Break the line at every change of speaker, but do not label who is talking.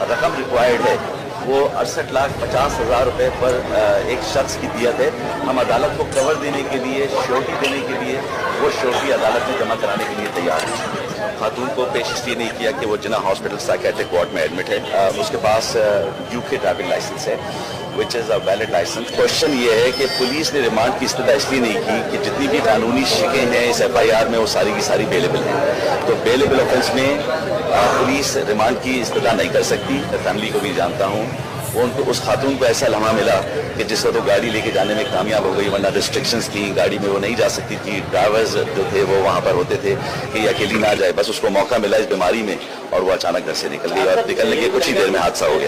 رقم ریکوائرڈ ہے وہ 68,50,000 روپے پر ایک شخص کی دیت ہے. ہم عدالت کو کور دینے کے لیے، شیورٹی دینے کے لیے وہ شیورٹی عدالت میں جمع کرانے کے لیے تیار ہیں. خاتون کو پیش اس لیے نہیں کیا کہ وہ جناح ہاسپٹل سائیکیٹرک وارڈ میں ایڈمٹ ہے. اس کے پاس UK ڈرائیونگ لائسنس ہے وچ از اے ویلڈ لائسنس. کوشچن یہ ہے کہ پولیس نے ریمانڈ کی استدعا اس لیے نہیں کی کہ جتنی بھی قانونی شکیں ہیں اس FIR میں وہ ساری کی ساری بیلیبل ہیں. تو بیلیبل آفینس میں پولیس ریمانڈ کی استدعا نہیں کر سکتی. فیملی کو بھی جانتا ہوں، وہ ان کو اس خاتون کو ایسا لمحہ ملا کہ جس وقت وہ گاڑی لے کے جانے میں کامیاب ہو گئی، ورنہ ریسٹرکشنز تھیں، گاڑی میں وہ نہیں جا سکتی تھی. ڈرائیورز جو تھے وہ وہاں پر ہوتے تھے کہ یہ اکیلی نہ جائے. بس اس کو موقع ملا اس بیماری میں اور وہ اچانک گھر سے نکل گئی اور نکلنے کے کچھ ہی دیر میں حادثہ ہو گیا.